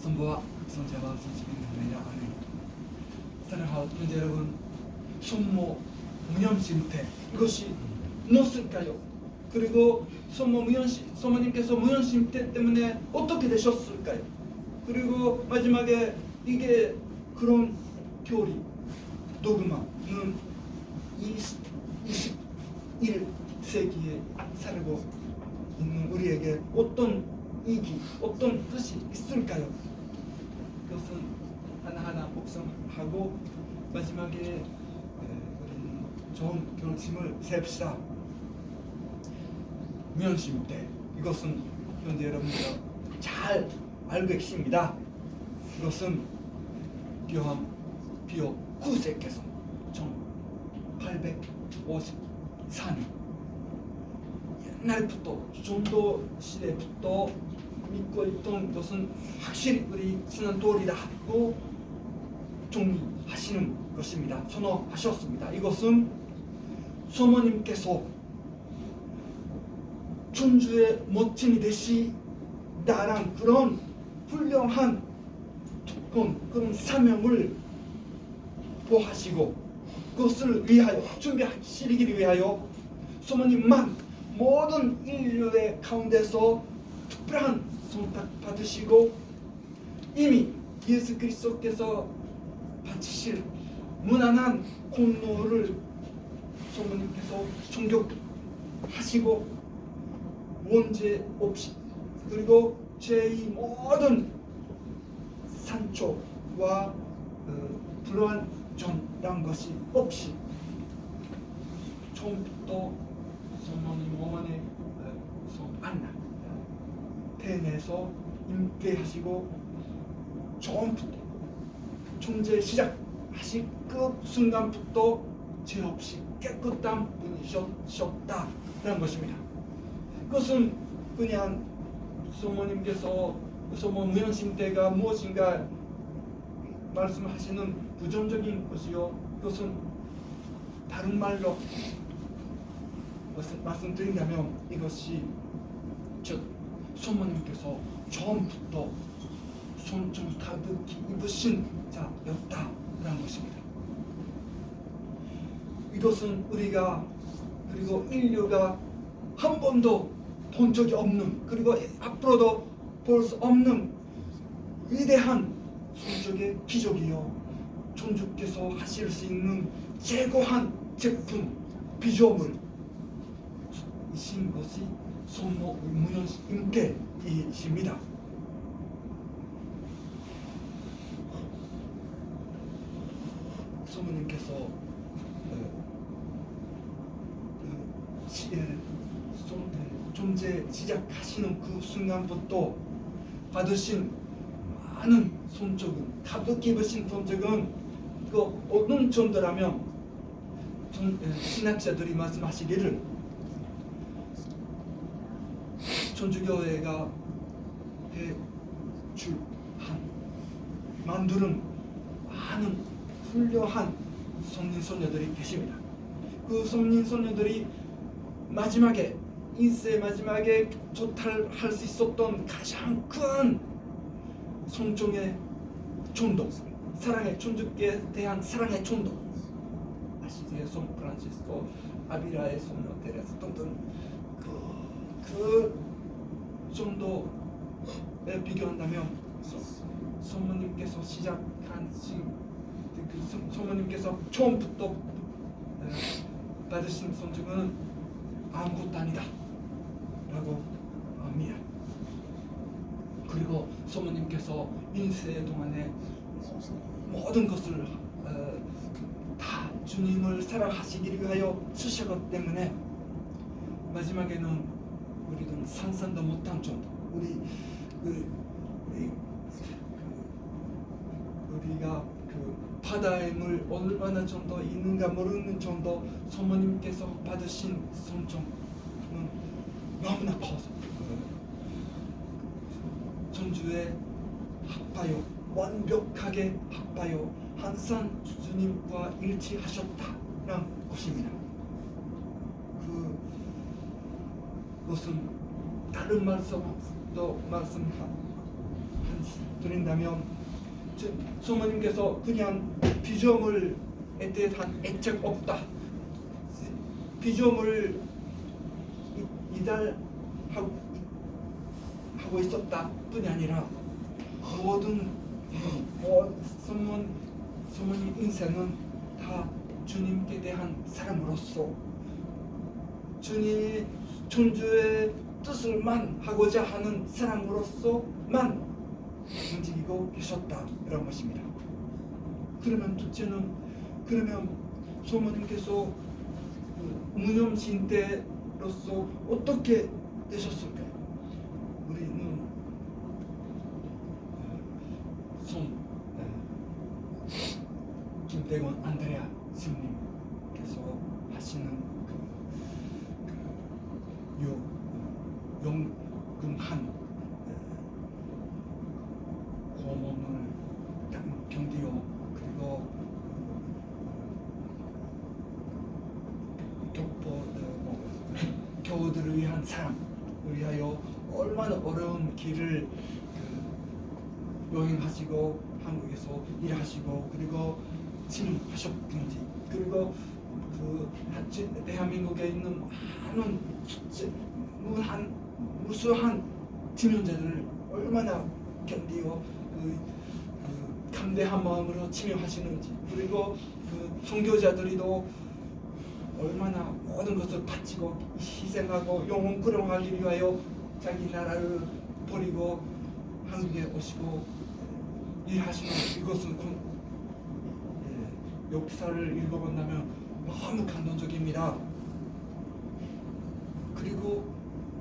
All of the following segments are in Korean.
선부와 성자와 성신의 아멘. 사랑하는 형제 여러분, 손모 무념심태 이것이 무엇일까요? 그리고 소모님께서 무념심태 때문에 어떻게 되셨을까요? 그리고 마지막에 이게 그런 교리 도그마는 21세기에 살고 있는 우리에게 어떤意義, 어떤 뜻이 있을까요? 그것은 하나하나 복습하고 마지막에 좋은 결심을 세웁시다. 무념심태, 이것은 현재 여러분들과 잘 알고 계십니다. 이것은 요한 비오 9세께서 1854년 옛날부터 전도 시대부터 믿고 있던 것은 확실히 우리 쓰는 도리라고 정리하시는 것입니다. 선언하셨습니다. 이것은 소모님께서 천주의 모친이 되시다란 그런 훌륭한 특권, 그런 사명을 보하시고 그것을 위하여 준비하시기 위하여 소모님만 모든 인류의 가운데서 특별한 선택받으시고 이미 예수 그리스도께서 바치실 무난한 공로를 소모님께서 존경하시고 원죄 없이 그리고 죄의 모든 산초와 불완전한 것이 없이 처음부터 소모님 어머니 안나 태내서 임대하시고 처음부터 존재 시작하신 그 순간부터 죄 없이 깨끗한 분이셨다라는 것입니다. 그것은 그냥 소모님께서 소모 무념심태가 무엇인가 말씀하시는 부정적인 것이요, 그것은 다른 말로 말씀드린다면 이것이 즉 소모님께서 처음부터 손좀 가득히 입으신 자였다라는 것입니다. 이것은 우리가 그리고 인류가 한 번도 본 적이 없는 그리고 앞으로도 볼 수 없는 위대한 성적의 기적이요, 천주께서 하실 수 있는 최고한 제품 비조물 이신 것이 손모 무념심태이십니다. 소모님께서 존재 시작하시는 그 순간부터 받으신 많은 손적은 가득히 입으신 손적은 그 어느 정도라면 신학자들이 말씀하시기를 천주교회가 만드는 많은 훌륭한 성인선녀들이 계십니다. 그 성인선녀들이 마지막에 인생 마지막에 조탈할 수 있었던 가장 큰 성종의 전도, 사랑의 천주께 대한 사랑의 전도, 아시지요? 송 프란시스코 아비라의 손녀 테레사 등등 그 정도에 비교한다면 소모님께서 시작하신 그 소모님께서 처음부터 받으신 성적은 아무것도 아니다 라고 합니다. 그리고 소모님께서 인생 동안에 모든 것을 다 주님을 사랑하시기 위하여 쓰셨기 때문에 마지막에는 우리는 상상도 못한 정도, 우리가 그 바다의 물 얼마나 정도 있는가 모르는 정도 소모님께서 받으신 손정은 너무나 커서 천주의 합하여 완벽하게 합하여 항상 주님과 일치하셨다는 것입니다. 그것은 다른 말씀도 말씀한 드린다면 소모님께서 그냥 비조물에 대한 애착 없다, 비조물을 이달하고 있었다 뿐이 아니라 모든 소모님 인생은 다 주님께 대한 사랑으로서 주님의 천주의 뜻을만 하고자 하는 사랑으로서만 움직이고 계셨다 이런 것입니다. 그러면 둘째는 소모님께서 무념신 때로서 어떻게 되셨을까요? 우리는 김대건 안드레아 스님께서 하시는 용금한 고문을 견디어 그리고 교우들을 위한 사랑을 위하여 얼마나 어려운 길을 여행하시고 한국에서 일하시고 그리고 진하셨든지 그리고 대한민국에 있는 많은 무수한 지명자들을 얼마나 견디어 감대한 마음으로 치료하시는지 그리고 선교자들이도 얼마나 모든 것을 바치고 희생하고 영혼 구원하기 위하여 자기 나라를 버리고 한국에 오시고 일하시는 이것은 역사를 읽어본다면 너무 감동적입니다.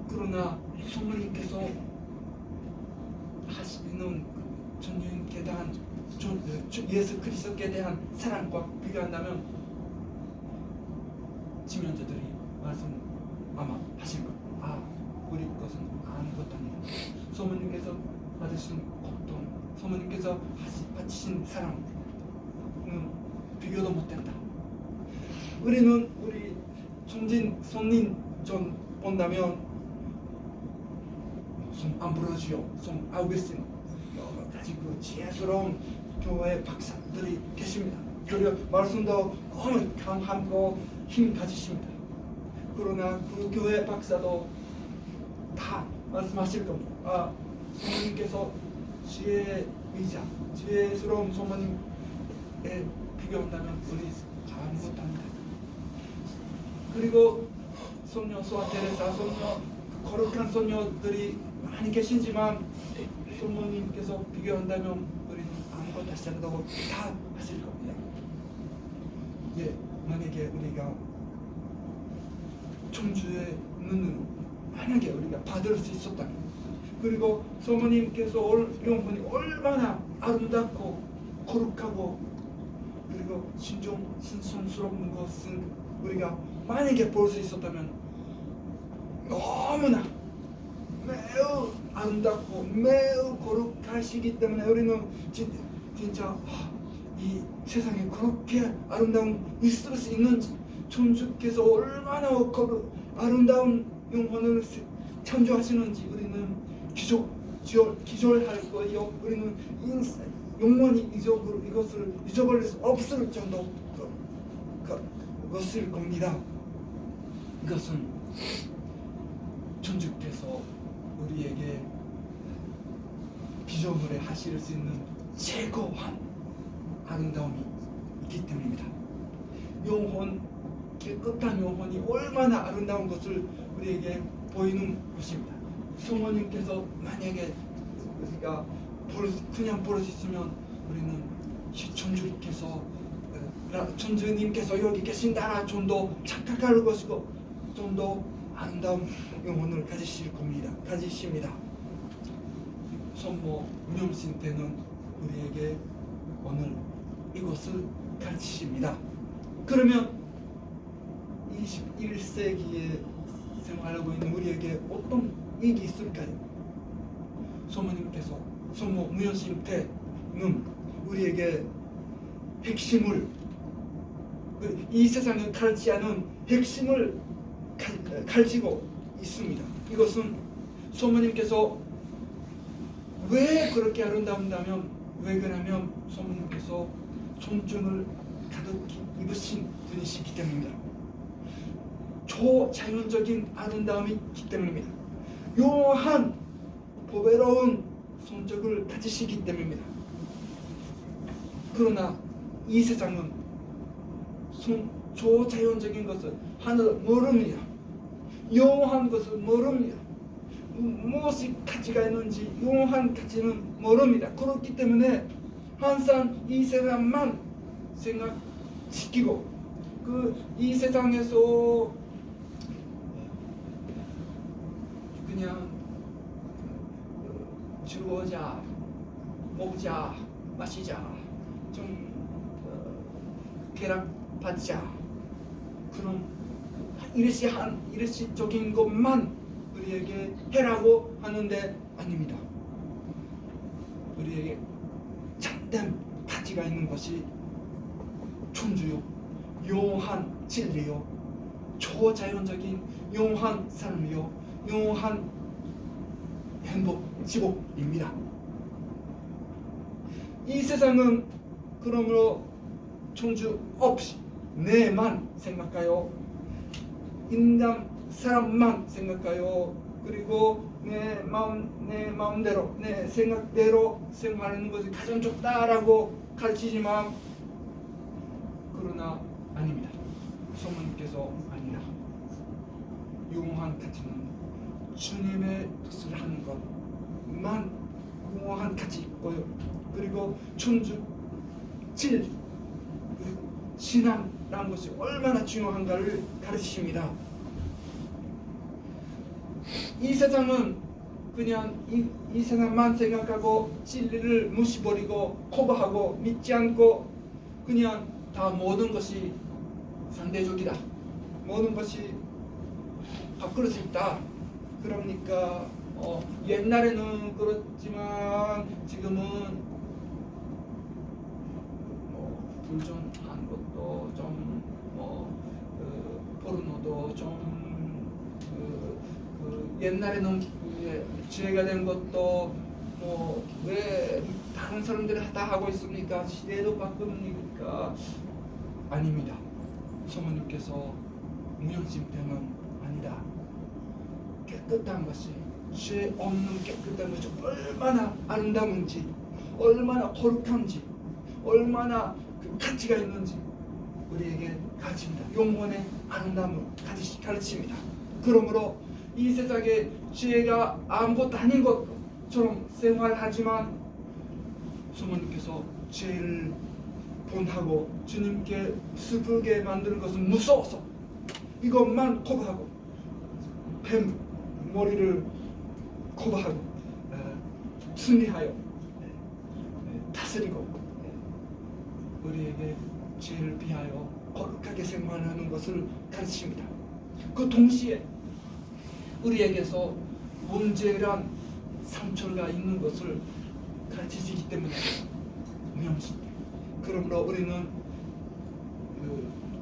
그러나 성령님께서 하시는 전주님께 대한 예수 그리스도께 대한 사랑과 비교한다면 지면자들이 말씀 아마 하실 겁니다. 우리 것은 아무것도 아니다. 소모님께서 받으신 고통, 소모님께서 바치신 사랑은 비교도 못된다. 우리 손님 좀 본다면 송 암브로지오, 송 아우구스틴 여러 가지 지혜스러운 교회 박사들이 계십니다. 그리고 말씀도 너무 강하고 힘 가지십니다. 그러나 그 교회 박사도 다 말씀하실 겁니다. 소모님께서 지혜스러운 소모님에 비교한다면 우리 아무것도 아니다. 그리고 소녀 소아테레사, 소녀 거룩한 소녀들이 많이 계시지만 소모님께서 비교한다면 우리는 아무것도 하지 않는다고 다 하실 겁니다. 만약에 우리가 천주의 눈을 만약에 우리가 받을 수 있었다면 그리고 소모님께서 영혼이 얼마나 아름답고 거룩하고 그리고 신성스러운 것은 우리가 만약에 볼 수 있었다면 너무나 매우 아름답고 매우 거룩하시기 때문에 우리는 진짜 이 세상에 그렇게 아름다운 있을 수 있는지 천주께서 얼마나 아름다운 영혼을 창조하시는지 우리는 기절할 거예요. 우리는 영원히 이것을 잊어버릴 수 없을 정도 것일 겁니다. 이것은 천주께서 우리에게 비전을 하실 수 있는 최고한 아름다움이 있기 때문입니다. 깨끗한 영혼이 얼마나 아름다운 것을 우리에게 보이는 것입니다. 성모님께서 만약에 우리가 그냥 볼 수 있으면 우리는 천주님께서 여기 계신다 좀 더 착각할 것이고 좀 더 아름다운 영혼을 가지십니다. 성모 무념신 때는 우리에게 오늘 이것을 가르치십니다. 그러면 21세기에 생활하고 있는 우리에게 어떤 이익이 있을까요? 소모님께서 성모 무념신 때는 우리에게 핵심을 이 세상에 가르치지 않은 핵심을 가지고 있습니다. 이것은 소모님께서 왜 그렇게 아름다운다면 왜 그러냐면 성모님께서 존중을 가득히 입으신 분이시기 때문입니다. 초자연적인 아름다움이 있기 때문입니다. 묘한 보배로운 성적을 가지시기 때문입니다. 그러나 이 세상은 초자연적인 것을 하늘 모릅니다. 영원한 것을 모릅니다. 무엇이 가치가 있는지 영원한 가치는 모릅니다. 그렇기 때문에 항상 이 세상만 생각시키고 이 세상에서 그냥 주어자, 먹자, 마시자, 좀 쾌락받자, 그런 일시적인 것만 우리에게 해라고 하는데 아닙니다. 우리에게 참된 가치가 있는 것이 존주요, 영원한 진리요, 초자연적인 영원한 삶이요, 영원한 행복, 지복입니다. 이 세상은 그러므로 존주 없이 내만 생각하여 인간 사람만 생각하여 그리고 내 마음대로 내 생각대로 생활하는 것이 가장 좋다라고 가르치지만 그러나 아닙니다. 성모님께서 아니라 영원한 가치는 주님의 뜻을 하는 것만 영원한 가치 있고요. 그리고 존중, 진리, 그리고 신앙이라는 것이 얼마나 중요한가를 가르치십니다. 이 세상은 그냥 이 세상만 생각하고 진리를 무시버리고 거부하고 믿지 않고 그냥 다 모든 것이 상대적이다, 모든 것이 바꿀 수 있다. 그러니까 옛날에는 그렇지만 지금은 불존한 것도 좀 포르노도 좀 옛날에는 죄가 된 것도 왜 다른 사람들이 다 하고 있습니까? 시대도 바꾸니까 아닙니다. 성모님께서 무용심tem은 아니다. 깨끗한 것이, 죄 없는 깨끗한 것이 얼마나 아름다운지, 얼마나 거룩한지, 얼마나 가치가 있는지 우리에게 가르칩니다. 영혼의 아름다움을 가르칩니다. 그러므로 이 세상에 죄가 아무것도 아닌 것처럼 생활하지만 성모님께서 죄를 본하고 주님께 슬프게 만드는 것은 무서워서 이것만 거부하고 뱀 머리를 거부하고 승리하여 다스리고 우리에게 죄를 피하여 거룩하게 생활하는 것을 가르칩니다. 그 동시에 우리에게서 문제란 상처가 있는 것을 가르치시기 때문에 무용심. 그러므로 우리는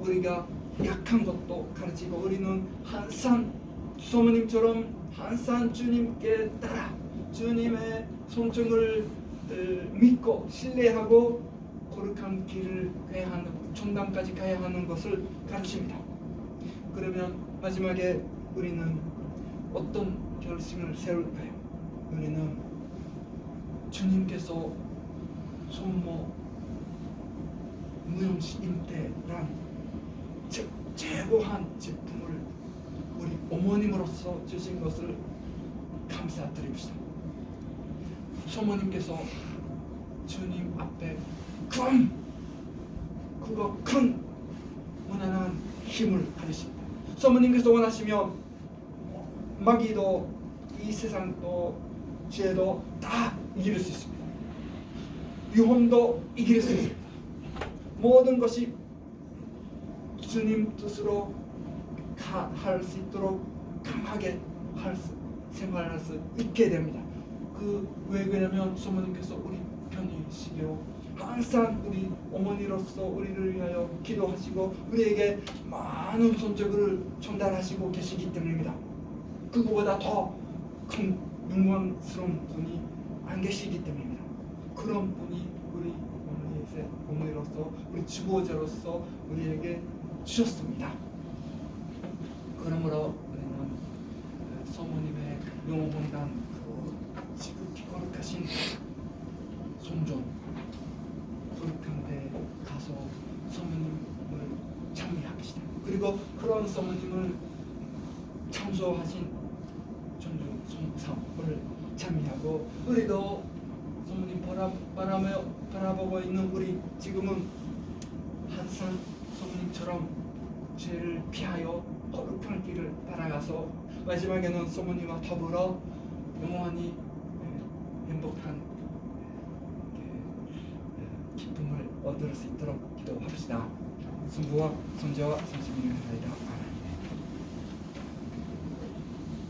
우리가 약한 것도 가르치고 우리는 항상 성모님처럼 항상 주님께 따라 주님의 성정을 믿고 신뢰하고 거룩한 길을 가야 하는, 정당까지 가야 하는 것을 가르칩니다. 그러면 마지막에 우리는 어떤 결심을 세울까요? 우리는 주님께서 손모 무용심임대란 최고한 제품을 우리 어머님으로서 주신 것을 감사드립시다. 소모님께서 주님 앞에 큰 무난한 힘을 가지십니다. 소모님께서 원하시면 마귀도 이 세상도 죄도 다 이길 수 있습니다. 유혹도 이길 수 있습니다. 모든 것이 주님 뜻으로 할 수 있도록 강하게 생활할 수 있게 됩니다. 왜 그러냐면 소모님께서 우리 편이시고 항상 우리 어머니로서 우리를 위하여 기도하시고 우리에게 많은 손적을 전달하시고 계시기 때문입니다. 그거보다 더 큰 영광스러운 분이 안 계시기 때문입니다. 그런 분이 우리 어머니로서 우리 주보자로서 우리에게 주셨습니다. 그러므로 우리는 성모님의 영원한 그 지극히 거룩하신 성전 거룩한 데 가서 성모님을 찬미합시다. 그리고 그런 성모님을 창조하신 천주 성삼을 찬미하고 우리도 성모님 바라보고 있는 우리 지금은 항상 성모님처럼 죄를 피하여 거룩한 길을 따라가서 마지막에는 성모님과 더불어 영원히 행복한 기쁨을 얻을 수 있도록 기도합시다. 성부와 성자와 성신님의 하나이다.